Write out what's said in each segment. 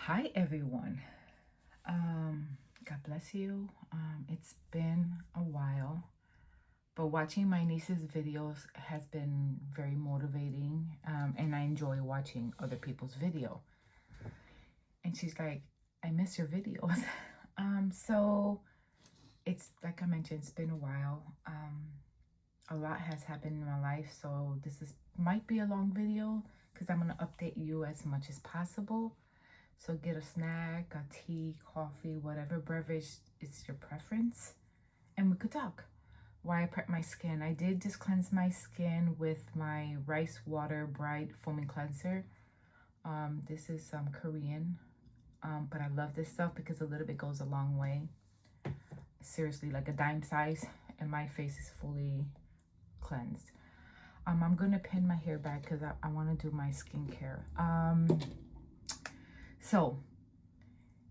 Hi everyone. God bless you. It's been a while, but watching my niece's videos has been very motivating, and I enjoy watching other people's video. And she's like, I miss your videos. So it's like I mentioned, it's been a while. A lot has happened in my life, so might be a long video because I'm gonna update you as much as possible. So get a snack, a tea, coffee, whatever beverage is your preference, and we could talk. Why I prep my skin. I did just cleanse my skin with my Rice Water Bright Foaming Cleanser. This is Korean, but I love this stuff because a little bit goes a long way. Seriously, like a dime size, and my face is fully cleansed. I'm gonna pin my hair back because I want to do my skincare. So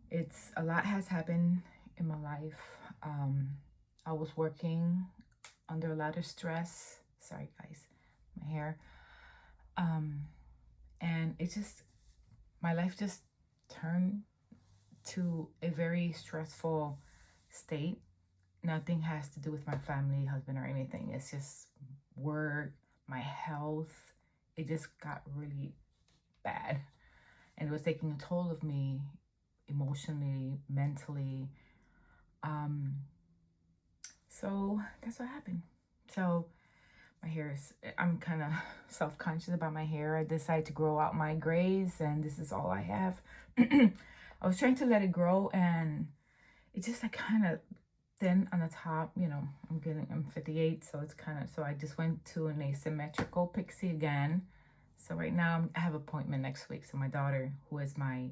it's a lot has happened in my life. I was working under a lot of stress. Sorry guys, my hair. And my life just turned to a very stressful state. Nothing has to do with my family, husband, or anything. It's just work, my health. It just got really bad. And it was taking a toll of me emotionally, mentally. So that's what happened. So my hair I'm kind of self-conscious about my hair. I decided to grow out my grays, and this is all I have. I was trying to let it grow, and it just like kind of thin on the top. I'm 58, so it's kind of, so I just went to an asymmetrical pixie again. So right now I have an appointment next week. So my daughter, who is my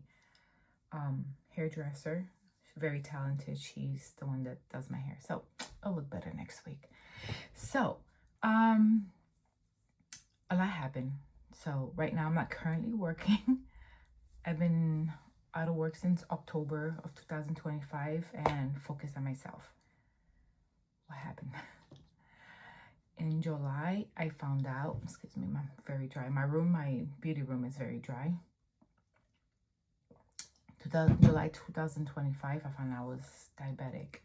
hairdresser, she's very talented. She's the one that does my hair. So I'll look better next week. So a lot happened. So right now I'm not currently working. I've been out of work since October of 2025 and focused on myself. What happened? In July, I found out, excuse me, I'm very dry. My beauty room is very dry. July 2025, I found out I was diabetic.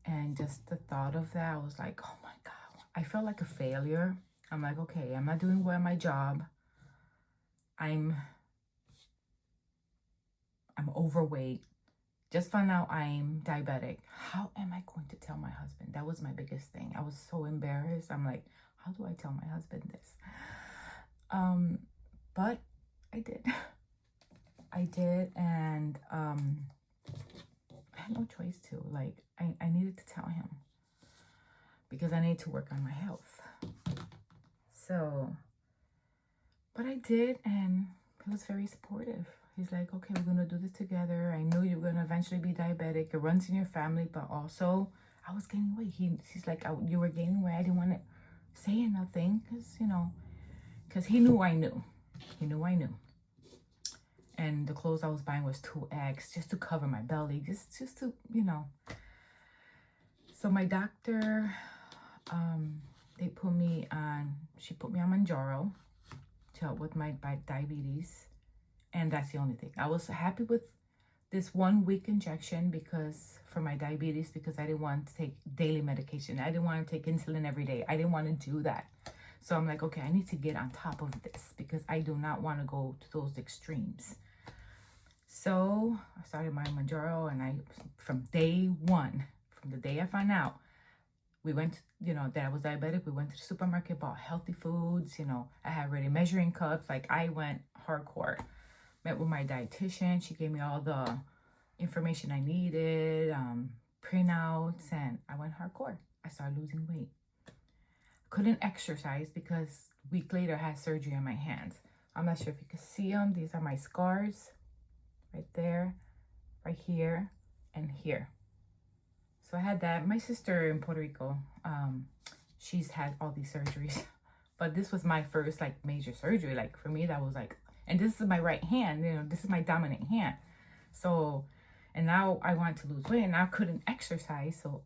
And just the thought of that, I was like, oh my God. I felt like a failure. I'm like, okay, I'm not doing well at my job. I'm overweight. Just found out I'm diabetic. How am I going to tell my husband? That was my biggest thing. I was so embarrassed. I'm like, how do I tell my husband this? But I did. I did, and I had no choice to. Like, I needed to tell him because I need to work on my health. So, but I did, and he was very supportive. He's like, okay, we're going to do this together. I knew you were going to eventually be diabetic. It runs in your family, but also I was gaining weight. He's like, you were gaining weight. I didn't want to say nothing because he knew I knew. He knew I knew. And the clothes I was buying was 2X just to cover my belly, just to, So my doctor, she put me on Manjaro to help with my diabetes. And that's the only thing. I was happy with this 1 week injection for my diabetes, because I didn't want to take daily medication. I didn't want to take insulin every day. I didn't want to do that. So I'm like, okay, I need to get on top of this because I do not want to go to those extremes. So I started my Manjaro, and from day one, from the day I found out, we went, that I was diabetic, we went to the supermarket, bought healthy foods, I had already measuring cups. Like, I went hardcore. Met with my dietitian. She gave me all the information I needed, printouts, and I went hardcore. I started losing weight. Couldn't exercise because a week later I had surgery on my hands. I'm not sure if you can see them. These are my scars right there, right here, and here. So I had that. My sister in Puerto Rico, she's had all these surgeries, but this was my first like major surgery. Like, for me, that was like, and this is my right hand, this is my dominant hand. So, and now I wanted to lose weight, and I couldn't exercise. So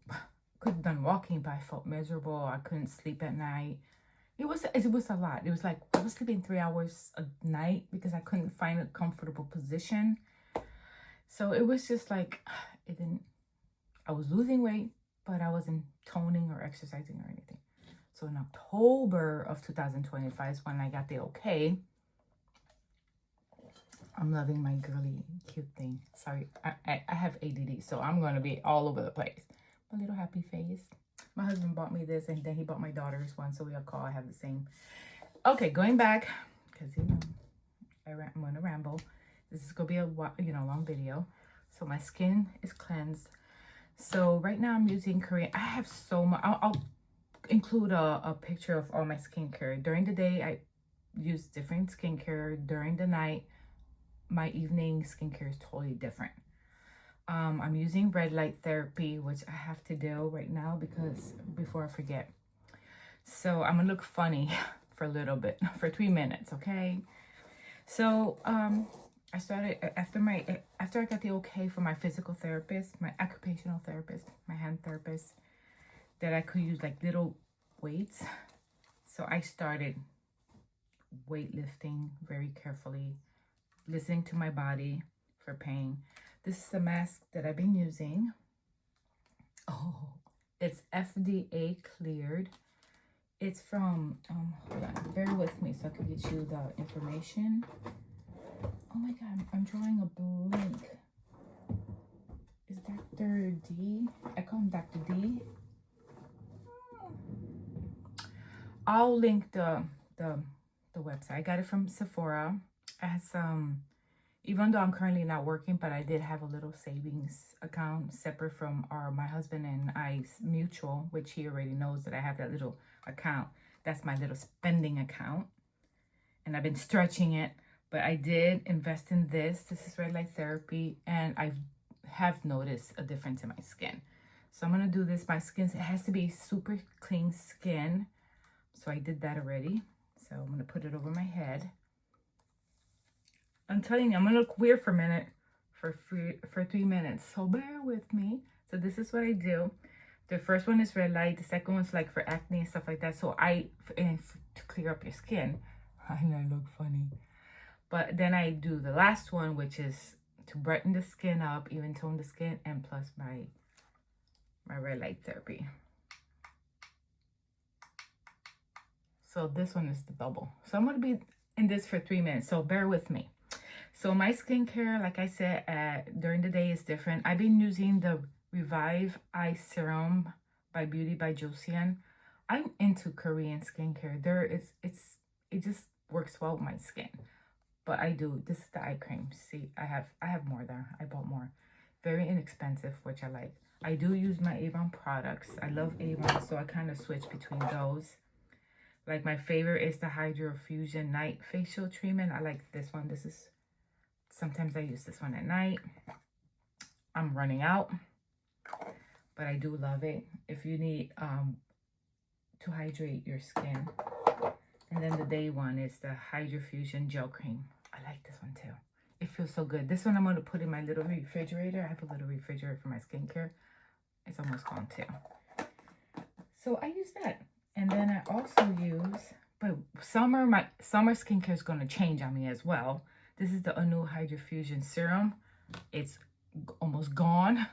could have done walking, but I felt miserable. I couldn't sleep at night. it was a lot. It was like I was sleeping 3 hours a night because I couldn't find a comfortable position. So it was just like, it didn't, I was losing weight, but I wasn't toning or exercising or anything. So in October of 2025 is when I got the okay. I'm loving my girly cute thing. Sorry, I have ADD, so I'm going to be all over the place. My little happy face. My husband bought me this, and then he bought my daughter's one, so we all have the same. Okay, going back, because, you know, I'm going to ramble. This is going to be a, you know, long video. So my skin is cleansed. So right now I'm using Korean. I have so much. I'll include a picture of all my skincare. During the day, I use different skincare. During the night, my evening skincare is totally different. I'm using red light therapy, which I have to do right now because before I forget. So I'm gonna look funny for a little bit, for 3 minutes, okay? So I started after I got the okay from my physical therapist, my occupational therapist, my hand therapist, that I could use like little weights. So I started weightlifting very carefully, listening to my body for pain. This is the mask that I've been using. Oh, it's FDA cleared. It's from, hold on, bear with me so I can get you the information. Oh my God, I'm drawing a blank. Is Dr. D? I call him Dr. D. I'll link the website. I got it from Sephora. I had some, even though I'm currently not working, but I did have a little savings account separate from my husband and I's mutual, which he already knows that I have that little account. That's my little spending account. And I've been stretching it, but I did invest in this. This is red light therapy, and I have noticed a difference in my skin. So I'm going to do this. My skin, it has to be super clean skin. So I did that already. So I'm going to put it over my head. I'm telling you, I'm going to look weird for a minute, for 3 minutes. So bear with me. So this is what I do. The first one is red light. The second one's like for acne and stuff like that. So to clear up your skin. I know I look funny. But then I do the last one, which is to brighten the skin up, even tone the skin, and plus my red light therapy. So this one is the double. So I'm going to be in this for 3 minutes. So bear with me. So my skincare, like I said, during the day is different. I've been using the Revive Eye Serum by Beauty by Josiane. I'm into Korean skincare. It just works well with my skin. But I do. This is the eye cream. See, I have more there. I bought more. Very inexpensive, which I like. I do use my Avon products. I love Avon, so I kind of switch between those. Like my favorite is the Hydro Fusion Night Facial Treatment. I like this one. Sometimes I use this one at night. I'm running out, but I do love it. If you need to hydrate your skin. And then the day one is the Hydro Fusion Gel Cream. I like this one too. It feels so good. This one I'm going to put in my little refrigerator. I have a little refrigerator for my skincare. It's almost gone too. So I use that. And then I also use, but my summer skincare is going to change on me as well. This is the Anu Hydro Fusion Serum. It's almost gone.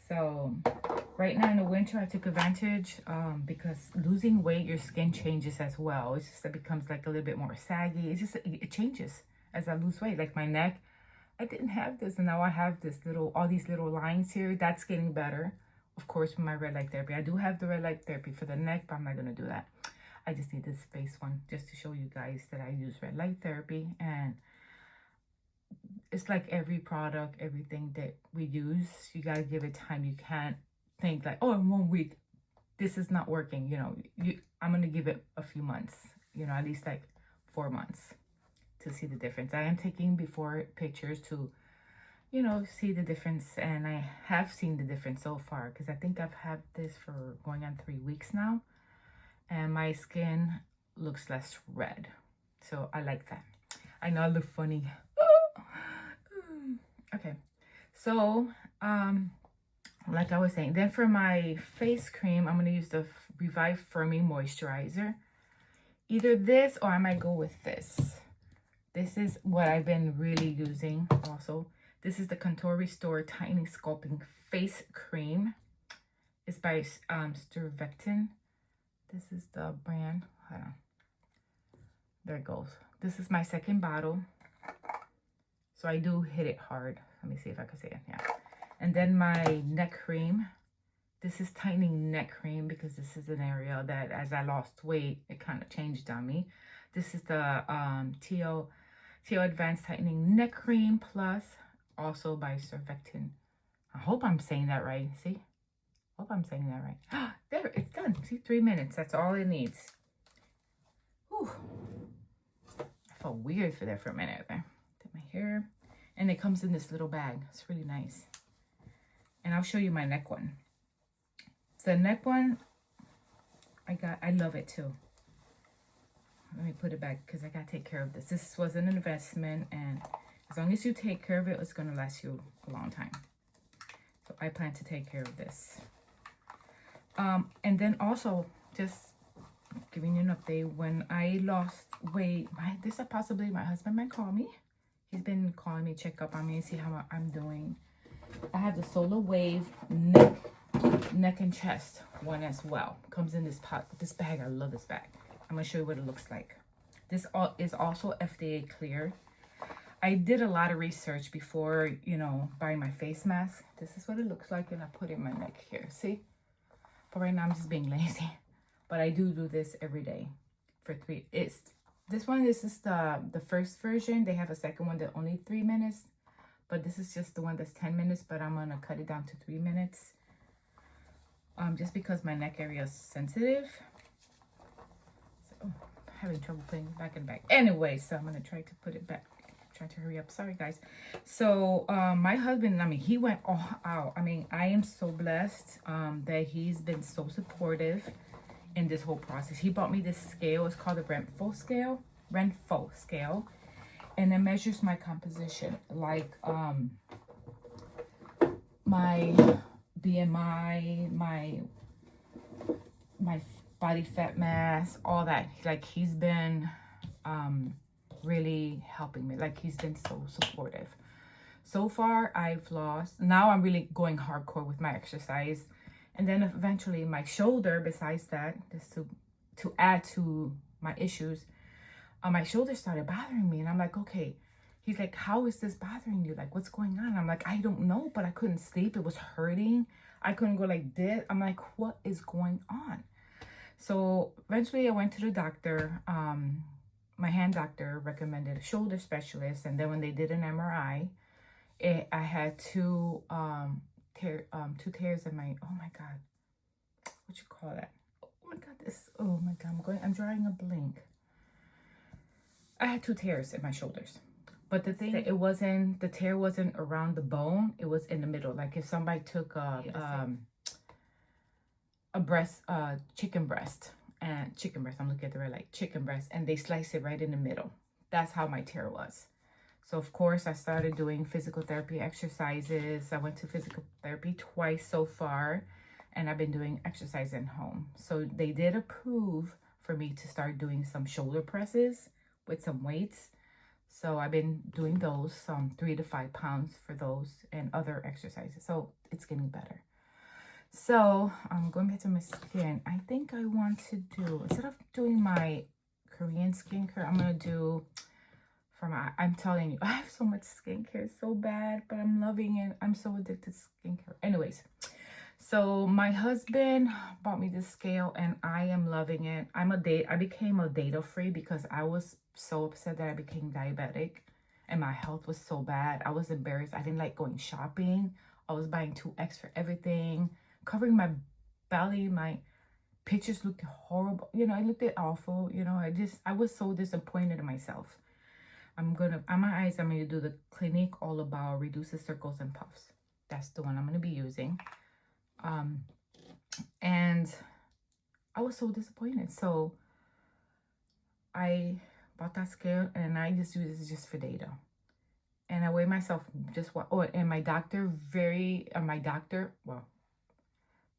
So right now in the winter, I took advantage because losing weight, your skin changes as well. It's just, it becomes like a little bit more saggy. It's just, it changes as I lose weight. Like my neck, I didn't have this, and now I have all these little lines here. That's getting better. Of course, with my red light therapy. I do have the red light therapy for the neck, but I'm not going to do that. I just need this face one just to show you guys that I use red light therapy. And it's like every product, everything that we use, you got to give it time. You can't think like, oh, in 1 week, this is not working. You know, I'm going to give it a few months, you know, at least like 4 months to see the difference. I am taking before pictures to, you know, see the difference. And I have seen the difference so far because I think I've had this for going on 3 weeks now. And my skin looks less red. So I like that. I know I look funny. Okay. So, like I was saying, then for my face cream, I'm going to use the Revive Firming Moisturizer. Either this or I might go with this. This is what I've been really using also. This is the Contour Restore Tightening Sculpting Face Cream. It's by Sturvectin. This is the brand. Hold on. There it goes. This is my second bottle. So I do hit it hard. Let me see if I can say it. Yeah. And then my neck cream. This is tightening neck cream because this is an area that as I lost weight, it kind of changed on me. This is the T.O. Advanced Tightening Neck Cream Plus, also by Sturvectin. I hope I'm saying that right. See? Hope I'm saying that right. There, it's done. See, 3 minutes. That's all it needs. Whew. I felt weird for that for a minute there. Did my hair. And it comes in this little bag. It's really nice. And I'll show you my neck one. The neck one, I love it too. Let me put it back because I got to take care of this. This was an investment, and as long as you take care of it, it's going to last you a long time. So I plan to take care of this. And then also, just giving you an update, when I lost weight, this is possibly my husband might call me. He's been calling me, check up on me, and see how I'm doing. I have the Solar Wave neck and chest one as well. Comes in this bag. I love this bag. I'm gonna show you what it looks like. This is also FDA cleared. I did a lot of research before, you know, buying my face mask. This is what it looks like, and I put it in my neck here. See? But right now I'm just being lazy. But I do this every day for 3. This is the first version. They have a second one that only 3 minutes. But this is just the one that's 10 minutes, but I'm gonna cut it down to 3 minutes. Just because my neck area is sensitive. So, I'm having trouble putting it back and back. Anyway, so I'm gonna try to put it back. Try to hurry up. Sorry, guys. So, my husband, I mean, he went all out. I mean, I am so blessed that he's been so supportive in this whole process. He bought me this scale. It's called the Renfo scale. And it measures my composition, like my BMI, my body fat mass, all that. Like, he's been really helping me. Like, he's been so supportive. So far, I've lost. Now I'm really going hardcore with my exercise. And then eventually my shoulder, besides that, just to add to my issues, my shoulder started bothering me. And I'm like, okay. He's like, how is this bothering you? Like, what's going on? I'm like, I don't know, but I couldn't sleep. It was hurting. I couldn't go like this. I'm like, what is going on? So eventually I went to the doctor. My hand doctor recommended a shoulder specialist. And then when they did an MRI, I had two tears in my, oh my God, what you call that? Oh my God, oh my God, I'm drawing a blank. I had 2 tears in my shoulders. But the thing, the tear wasn't around the bone. It was in the middle. Like if somebody took a chicken breast, I'm looking at the red light, chicken breast, and they sliced it right in the middle. That's how my tear was. So of course I started doing physical therapy exercises. I went to physical therapy twice so far, and I've been doing exercise at home. So they did approve for me to start doing some shoulder presses with some weights. So I've been doing those, 3 to 5 pounds for those and other exercises. So it's getting better. So I'm going back to my skin. I think I want to do, instead of doing my Korean skincare, I'm going to do I'm telling you, I have so much skincare, so bad, but I'm loving it. I'm so addicted to skincare. Anyways, so my husband bought me this scale and I am loving it. I became a data free because I was so upset that I became diabetic and my health was so bad. I was embarrassed. I didn't like going shopping. I was buying 2X for everything, covering my belly. My pictures looked horrible. You know, it looked awful. You know, I was so disappointed in myself. On my eyes, I'm going to do the Clinique All About Reduces Circles and Puffs. That's the one I'm going to be using. And I was so disappointed. So I bought that scale and I just use this just for data. And I weigh myself and my doctor,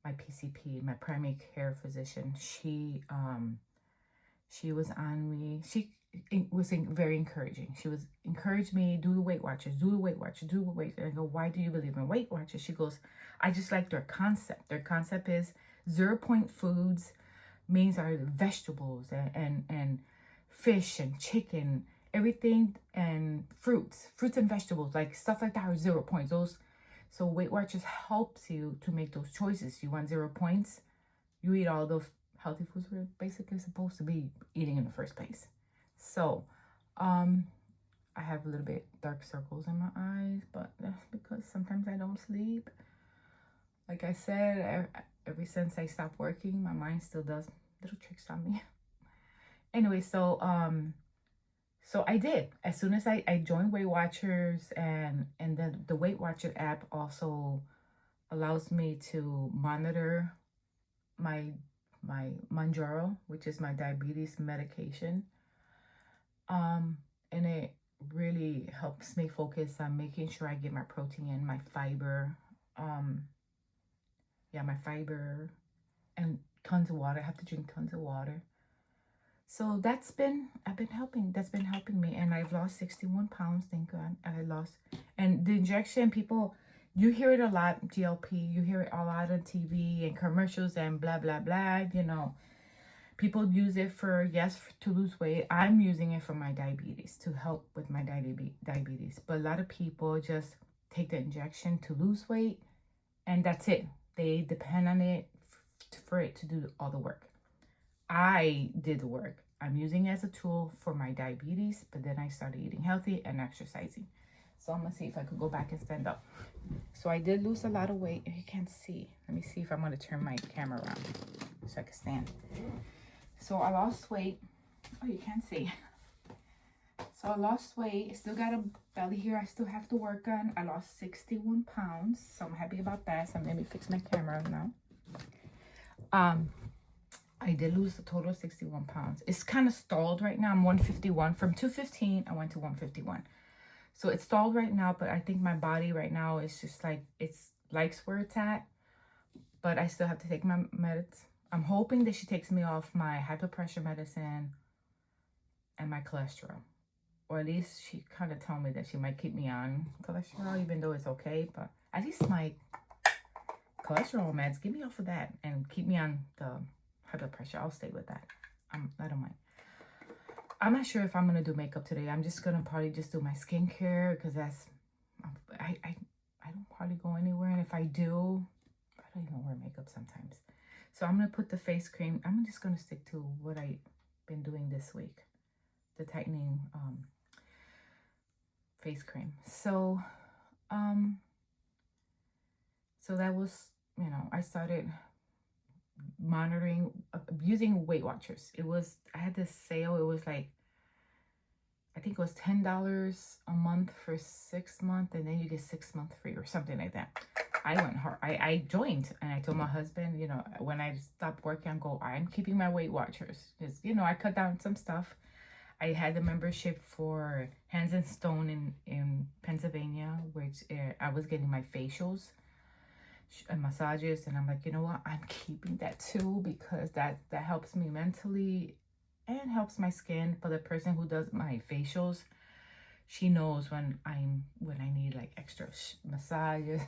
my PCP, my primary care physician, she was on me. She was very encouraging. She was encouraged me, do the Weight Watchers, do the Weight Watchers, do the Weight. And I go, why do you believe in Weight Watchers? She goes, I just like their concept. Their concept is 0-point foods, means are vegetables and fish and chicken, everything, and fruits and vegetables, like stuff like that are 0 points. Those, so Weight Watchers helps you to make those choices. You want 0 points, you eat all those healthy foods we're basically supposed to be eating in the first place. So, I have a little bit dark circles in my eyes, but that's because sometimes I don't sleep. Like I said, ever since I stopped working, my mind still does little tricks on me. Anyway, so I did. As soon as I joined Weight Watchers, and then the Weight Watcher app also allows me to monitor my Mounjaro, which is my diabetes medication. And it really helps me focus on making sure I get my protein in, my fiber, my fiber, and tons of water. I have to drink tons of water. So that's been helping me, and I've lost 61 pounds, thank God. I lost, and the injection, people, you hear it a lot, GLP, you hear it a lot on TV and commercials and blah, blah, blah, you know. People use it for, yes, to lose weight. I'm using it for my diabetes, to help with my diabetes. But a lot of people just take the injection to lose weight, and that's it. They depend on it for it to do all the work. I did the work. I'm using it as a tool for my diabetes, but then I started eating healthy and exercising. So I'm going to see if I could go back and stand up. So I did lose a lot of weight. You can't see. Let me see if I'm going to turn my camera around so I can stand. So I lost weight. Oh, you can't see. So I lost weight. I still got a belly here I still have to work on. I lost 61 pounds. So I'm happy about that. So let me fix my camera now. I did lose a total of 61 pounds. It's kind of stalled right now. I'm 151. From 215, I went to 151. So it's stalled right now, but I think my body right now is just like, it's likes where it's at. But I still have to take my meds. I'm hoping that she takes me off my high blood pressure medicine and my cholesterol. Or at least she kind of told me that she might keep me on cholesterol, even though it's okay. But at least my cholesterol meds, get me off of that and keep me on the high blood pressure. I'll stay with that. I don't mind. I'm not sure if I'm going to do makeup today. I'm just going to probably just do my skincare, because that's, I don't hardly go anywhere. And if I do, I don't even wear makeup sometimes. So I'm going to put the face cream. I'm just going to stick to what I've been doing this week. The tightening face cream. So, so that was, you know, I started monitoring, using Weight Watchers. It was, I had this sale. It was like, I think it was $10 a month for 6 months, and then you get 6 months free or something like that. I went hard. I joined, and I told my husband, you know, when I stopped working, I'm keeping my Weight Watchers, because, you know, I cut down some stuff. I had the membership for Hands and Stone in Pennsylvania, which I was getting my facials and massages, and I'm like, you know what, I'm keeping that too, because that helps me mentally and helps my skin. For the person who does my facials, she knows when I need like extra massages.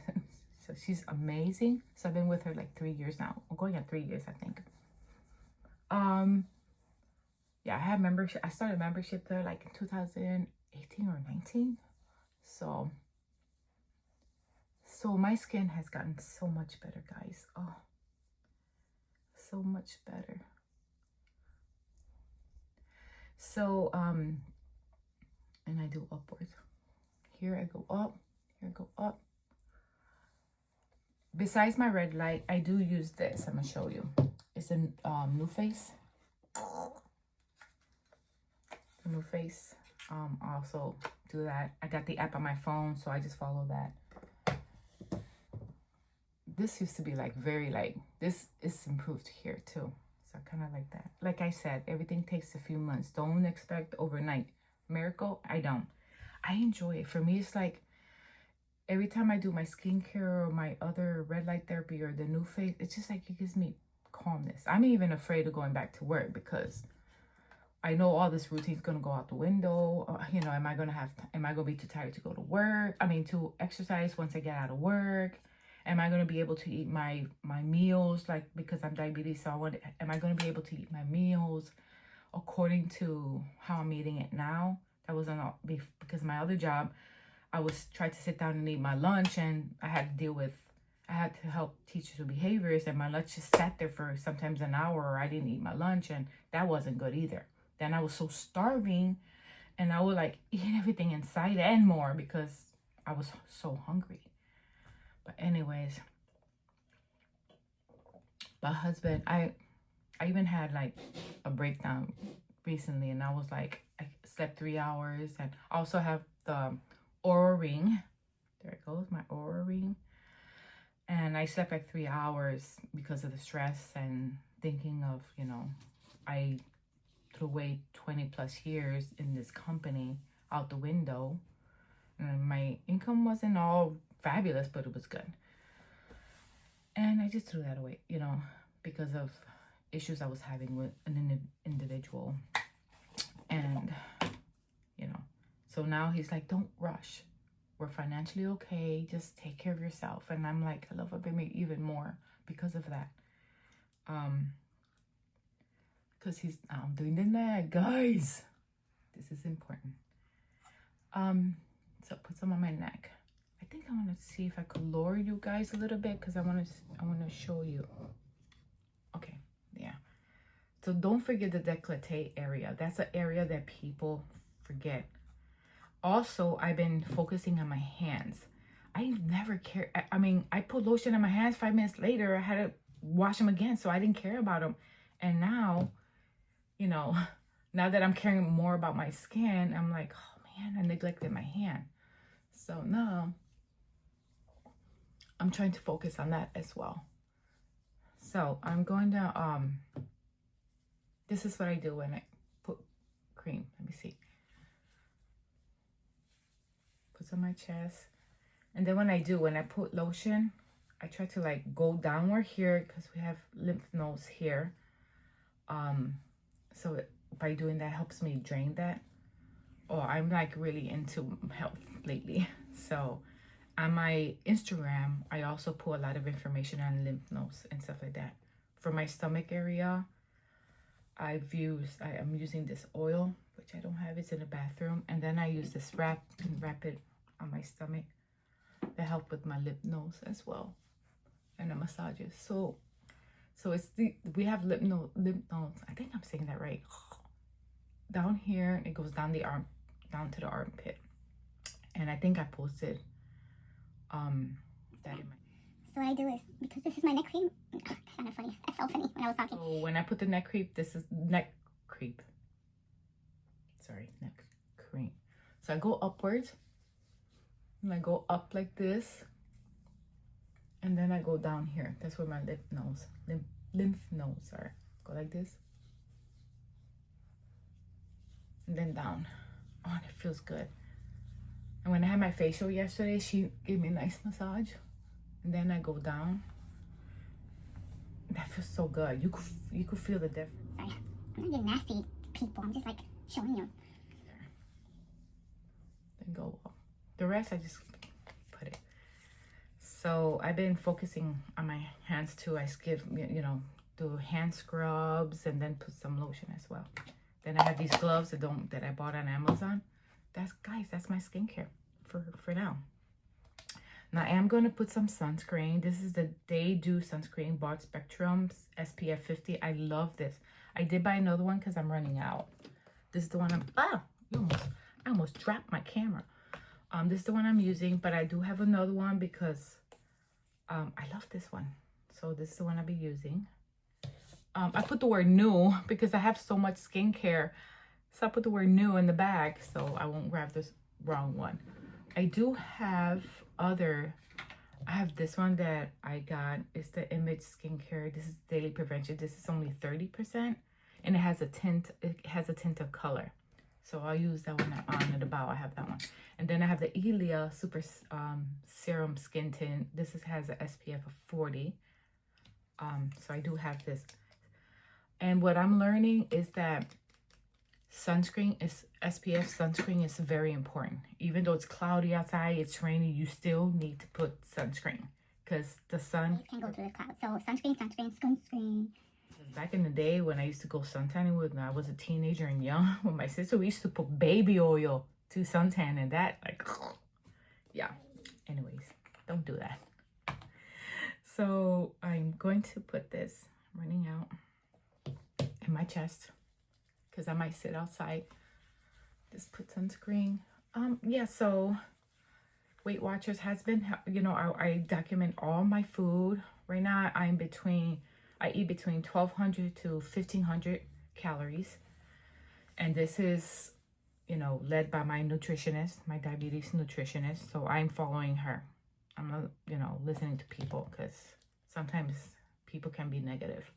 So she's amazing. So I've been with her like 3 years now. I'm going on 3 years, I think. Yeah, I have membership. I started membership there like in 2018 or 19. So my skin has gotten so much better, guys. Oh, so much better. So, and I do upwards. Here I go up, here I go up. Besides my red light, I do use this. I'm gonna show you. It's a New Face. New Face. Also do that. I got the app on my phone, so I just follow that. This used to be like very like, this is improved here too. So I kind of like that. Like I said, everything takes a few months. Don't expect overnight miracle. I don't. I enjoy it. For me, it's like, every time I do my skincare or my other red light therapy or the new face, it's just like it gives me calmness. I'm even afraid of going back to work because I know all this routine's gonna go out the window. You know, am I gonna be too tired to go to work? I mean, to exercise once I get out of work? Am I gonna be able to eat my meals, like, because I'm diabetes? So am I gonna be able to eat my meals according to how I'm eating it now? That wasn't all because my other job, I was trying to sit down and eat my lunch, and I had to help teachers with behaviors, and my lunch just sat there for sometimes an hour, or I didn't eat my lunch, and that wasn't good either. Then I was so starving, and I would like eat everything inside and more because I was so hungry. But anyways, my husband, I even had like a breakdown recently, and I was like, I slept 3 hours, and I also have the Aura ring. There it goes, my Aura ring. And I slept like 3 hours because of the stress and thinking of, you know, I threw away 20 plus years in this company out the window. And my income wasn't all fabulous, but it was good. And I just threw that away, you know, because of issues I was having with an individual. And, you know, so now he's like, don't rush. We're financially okay. Just take care of yourself. And I'm like, I love him even more because of that. Because he's doing the neck, guys. This is important. So put some on my neck. I think I want to see if I could lower you guys a little bit because I want to show you. Okay, yeah. So don't forget the décolleté area. That's an area that people forget. Also, I've been focusing on my hands. I never care. I mean, I put lotion on my hands. 5 minutes later, I had to wash them again, so I didn't care about them. And now, you know, now that I'm caring more about my skin, I'm like, oh man, I neglected my hand. So now I'm trying to focus on that as well. So I'm going to, this is what I do when I put cream. Let me see. Puts on my chest. And then when I put lotion, I try to like go downward here because we have lymph nodes here. So by doing that helps me drain that. Oh, I'm like really into health lately. So on my Instagram, I also put a lot of information on lymph nodes and stuff like that. For my stomach area, I'm using this oil, which I don't have. It's in the bathroom. And then I use this wrap it on my stomach. That help with my lymph nodes as well. And the massages. So it's we have lymph nodes. I think I'm saying that right. Down here, it goes down the arm, down to the armpit. And I think I posted that in my. So what I do is, because this is my neck cream, that sounded funny. I felt funny when I was talking. So when I put the neck cream, this is neck cream. Sorry, neck cream. So I go upwards. And I go up like this. And then I go down here. That's where my lymph nodes are. Go like this. And then down. Oh, and it feels good. And when I had my facial yesterday, she gave me a nice massage. And then I go down. That feels so good. You could feel the difference. Sorry, I'm not getting nasty, people. I'm just like showing you. Then go up. The rest I just put it. So I've been focusing on my hands too. I skip, you know, do hand scrubs and then put some lotion as well. Then I have these gloves that I bought on Amazon. That's my skincare for now. Now I am going to put some sunscreen. This is the Day Dew sunscreen, Broad Spectrum SPF 50. I love this. I did buy another one because I'm running out. This is the one I almost dropped my camera. This is the one I'm using, but I do have another one because I love this one. So this is the one I'll be using. I put the word new because I have so much skincare. So I put the word new in the bag so I won't grab this wrong one. I do have I have this one that I got. It's the Image Skincare. This is Daily Prevention. This is only 30%. And it has a tint of color. So I'll use that one on and about. I have that one. And then I have the Elia Super Serum Skin Tint. Has an SPF of 40. So I do have this. And what I'm learning is that SPF sunscreen is very important. Even though it's cloudy outside, it's rainy, you still need to put sunscreen because the sun can go through the clouds. So sunscreen. Back in the day when I used to go suntanning when I was a teenager and young with my sister, we used to put baby oil to suntan, and that, like, yeah. Anyways, don't do that. So I'm going to put this running out in my chest because I might sit outside. Just put sunscreen. Yeah, so Weight Watchers has been, you know, I document all my food. Right now I eat between 1,200 to 1,500 calories. And this is, you know, led by my nutritionist, my diabetes nutritionist. So I'm following her. I'm not, you know, listening to people because sometimes people can be negative.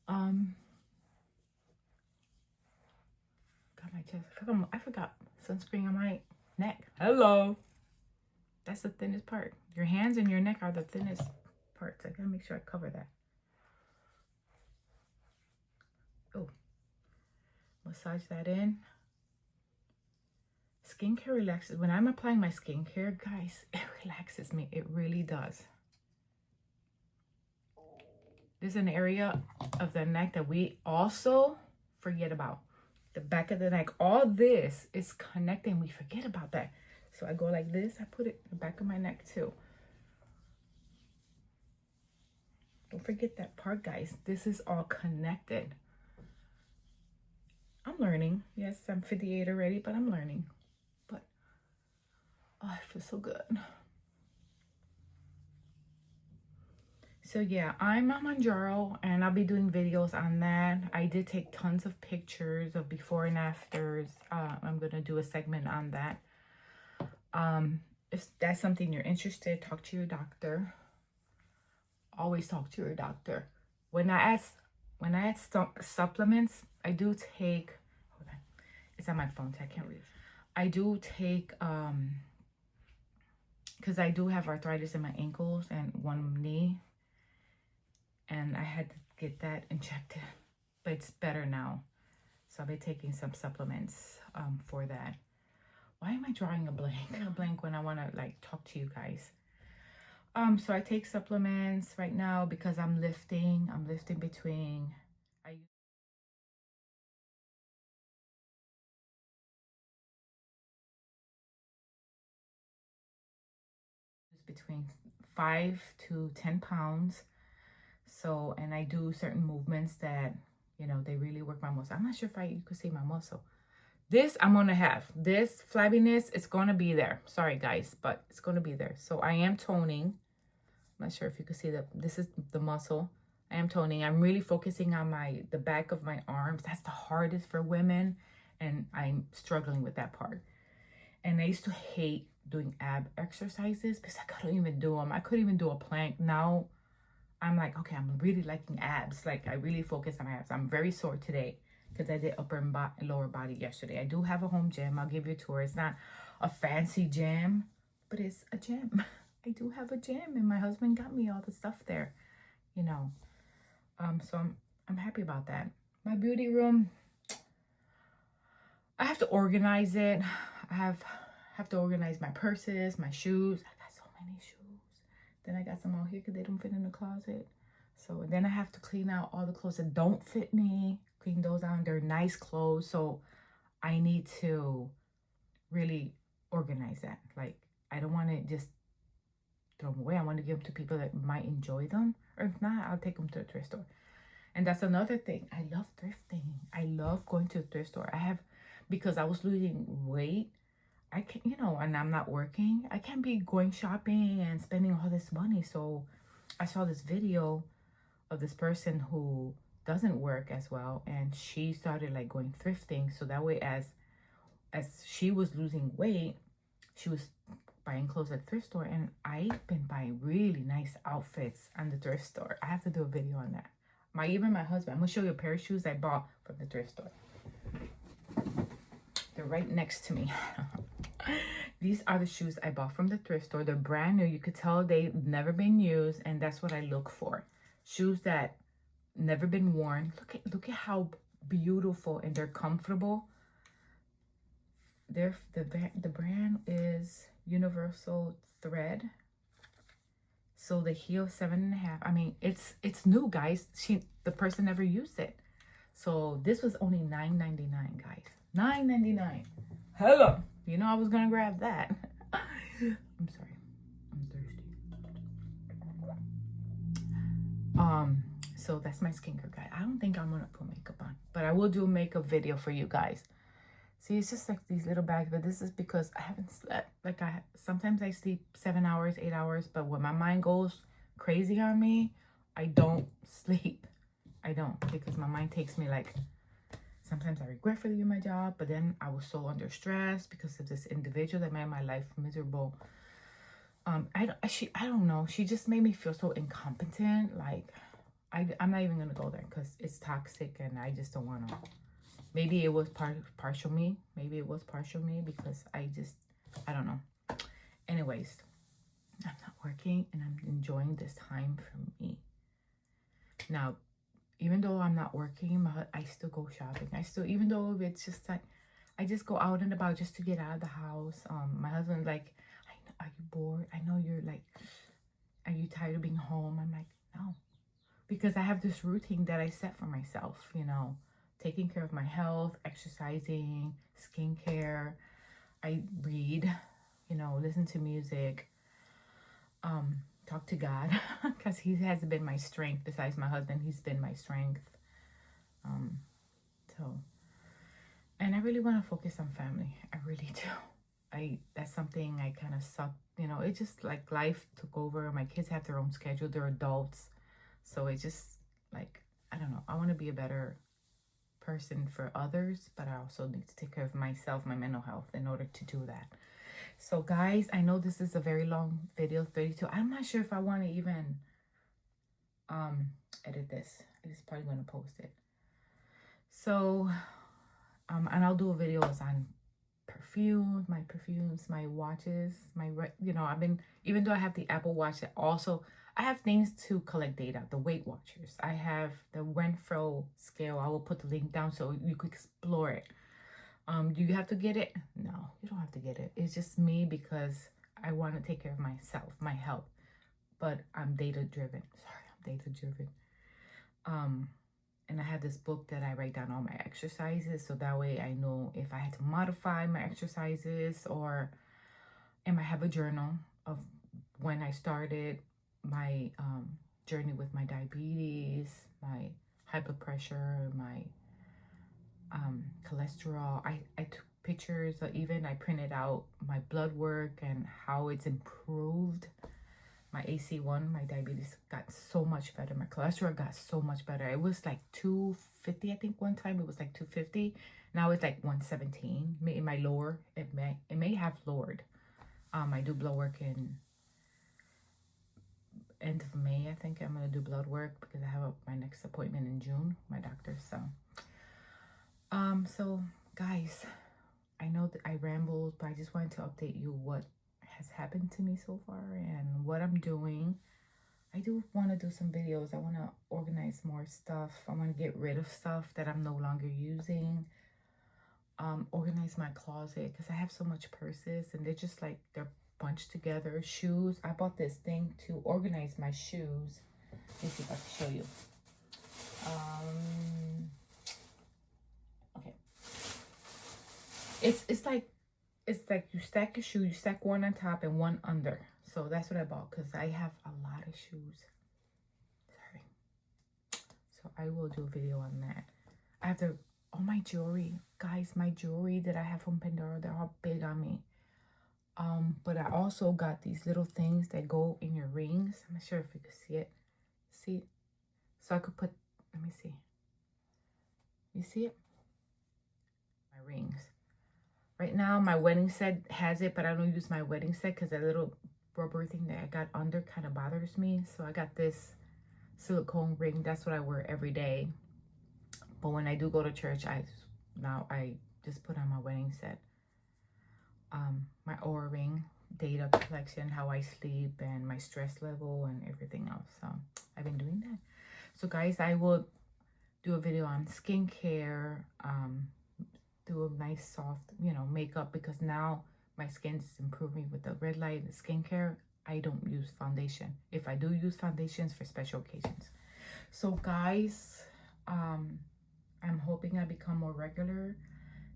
Got my chest. I forgot sunscreen on my neck. Hello. That's the thinnest part. Your hands and your neck are the thinnest parts. I gotta make sure I cover that. Oh, massage that in. Skincare relaxes. When I'm applying my skincare, guys, it relaxes me. It really does. This is an area of the neck that we also forget about. The back of the neck. All this is connecting. We forget about that. So I go like this. I put it in the back of my neck too. Don't forget that part, guys. This is all connected. I'm learning. Yes, I'm 58 already, but I'm learning. But, oh, I feel so good. So yeah, I'm on Manjaro and I'll be doing videos on that. I did take tons of pictures of before and afters. I'm going to do a segment on that. If that's something you're interested, talk to your doctor. Always talk to your doctor. When I add supplements, I do take, hold on, it's on my phone, so I can't read. I do take, because I do have arthritis in my ankles and one knee, and I had to get that injected, but it's better now. So I'll be taking some supplements for that. Why am I drawing a blank? A blank when I want to like talk to you guys. So I take supplements right now because I'm lifting. I'm lifting between, between 5 to 10 pounds. So, and I do certain movements that, you know, they really work my muscle. I'm not sure if you could see my muscle. This I'm going to have. This flabbiness, it's going to be there. Sorry, guys, but it's going to be there. So I am toning. I'm not sure if you can see that. This is the muscle. I am toning. I'm really focusing on the back of my arms. That's the hardest for women, and I'm struggling with that part. And I used to hate doing ab exercises because I couldn't even do them. I couldn't even do a plank. Now I'm like, okay, I'm really liking abs. Like, I really focus on my abs. I'm very sore today because I did upper and lower body yesterday. I do have a home gym. I'll give you a tour. It's not a fancy gym, but it's a gym. I do have a gym, and my husband got me all the stuff there, you know. So I'm happy about that. My beauty room, I have to organize it. I have to organize my purses, my shoes. I got so many shoes. Then I got some out here because they don't fit in the closet. So then I have to clean out all the clothes that don't fit me. Clean those out. They're nice clothes. So I need to really organize that. Like, I don't want to just throw them away. I want to give them to people that might enjoy them. Or if not, I'll take them to a thrift store. And that's another thing. I love thrifting. I love going to a thrift store. Because I was losing weight, I can't, you know, and I'm not working. I can't be going shopping and spending all this money. So I saw this video of this person who doesn't work as well, and she started like going thrifting. So that way, as she was losing weight, she was buying clothes at the thrift store, and I've been buying really nice outfits at the thrift store. I have to do a video on that. Even my husband, I'm gonna show you a pair of shoes I bought from the thrift store. They're right next to me. These are the shoes I bought from the thrift store. They're brand new. You could tell they've never been used, and that's what I look for. Shoes that never been worn. Look at how beautiful, and they're comfortable. The brand is Universal Thread. So the heel 7.5. I mean, it's new, guys. The person never used it. So this was only $9.99, guys. $9.99. Hello. You know I was gonna grab that. I'm sorry. I'm thirsty. So that's my skincare guide. I don't think I'm gonna put makeup on, but I will do a makeup video for you guys. See, it's just like these little bags, but this is because I haven't slept. Like sometimes I sleep 7 hours, 8 hours, but when my mind goes crazy on me, I don't sleep. I don't, because my mind takes me like, sometimes I regret for leaving my job, but then I was so under stress because of this individual that made my life miserable. I don't know. She just made me feel so incompetent. Like, I'm not even gonna go there because it's toxic, and I just don't want to. Maybe it was partial me. Maybe it was partial me because I don't know. Anyways, I'm not working, and I'm enjoying this time for me. Now, even though I'm not working, I still go shopping. Even though it's just like, I just go out and about just to get out of the house. My husband's like, are you bored? I know you're like, are you tired of being home? I'm like, no. Because I have this routine that I set for myself, you know, taking care of my health, exercising, skincare. I read, you know, listen to music, talk to God, because he has been my strength. Besides my husband, he's been my strength. And I really want to focus on family. I really do. That's something I kind of suck, you know, it just like life took over. My kids have their own schedule. They're adults. So it just like, I don't know. I want to be a better person for others, but I also need to take care of myself, my mental health, in order to do that. So guys, I know this is a very long video, 32. I'm not sure if I want to even edit this. I'm just probably going to post it. So and I'll do a videos on perfumes, my watches, you know, even though I have the Apple Watch, that also I have things to collect data, the Weight Watchers. I have the Renfro scale. I will put the link down so you could explore it. Do you have to get it? No, you don't have to get it. It's just me because I want to take care of myself, my health. But I'm data driven. Sorry, I'm data driven. And I have this book that I write down all my exercises, so that way I know if I had to modify my exercises, and I have a journal of when I started my journey with my diabetes, my high blood pressure, my cholesterol. I took pictures, even I printed out my blood work and how it's improved. My AC1, my diabetes got so much better. My cholesterol got so much better. It was like 250, I think one time it was like 250. Now it's like 117. In my lower, it may have lowered. I do blood work in end of May. I think I'm gonna do blood work because I have my next appointment in June, my doctor. So guys, I know that I rambled, but I just wanted to update you what has happened to me so far and what I'm doing. I do want to do some videos. I want to organize more stuff. I want to get rid of stuff that I'm no longer using. Organize my closet because I have so much purses and they're just like, they're bunched together. Shoes. I bought this thing to organize my shoes. Let me see if I can show you. Okay. It's like you stack your shoes, you stack one on top and one under. So that's what I bought because I have a lot of shoes. Sorry. So I will do a video on that. I have all my jewelry. Guys, my jewelry that I have from Pandora, they're all big on me. But I also got these little things that go in your rings. I'm not sure if you can see it. See? So I could put, let me see. You see it? My rings. Right now, my wedding set has it, but I don't use my wedding set because that little rubber thing that I got under kind of bothers me. So I got this silicone ring. That's what I wear every day. But when I do go to church, I just put on my wedding set. My Oura ring, data collection, how I sleep, and my stress level and everything else. So I've been doing that. So guys, I will do a video on skincare, do a nice soft, you know, makeup, because now my skin's improving with the red light skincare. I don't use foundation. If I do use foundations, for special occasions. So guys, I'm hoping I become more regular.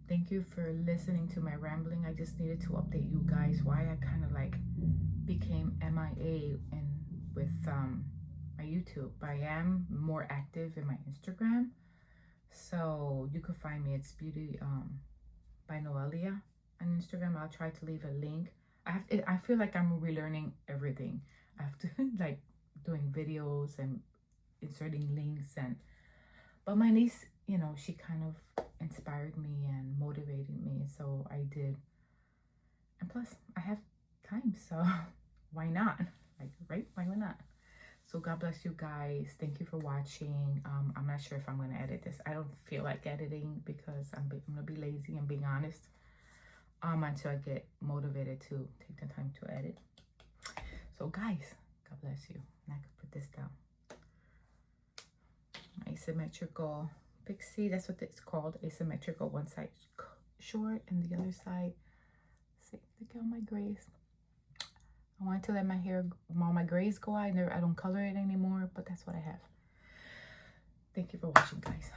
Thank you for listening to my rambling. I just needed to update you guys why I kind of like became MIA and with my YouTube. I am more active in my Instagram, so you could find me. It's Beauty by Noelia on Instagram. I'll try to leave a link. I feel like I'm relearning everything. I have to like doing videos and inserting links, but my niece, you know, she kind of inspired me and motivated me, so I did. And plus I have time, so why not? Like, right? Why not? So God bless you guys. Thank you for watching. I'm not sure if I'm going to edit this. I don't feel like editing because I'm going to be lazy and being honest, until I get motivated to take the time to edit. So guys, God bless you. And I could put this down. Asymmetrical pixie, that's what it's called. Asymmetrical, one side short and the other side. See, look at all my grays. I wanted to let my hair, all my grays go out. I don't color it anymore, but that's what I have. Thank you for watching, guys.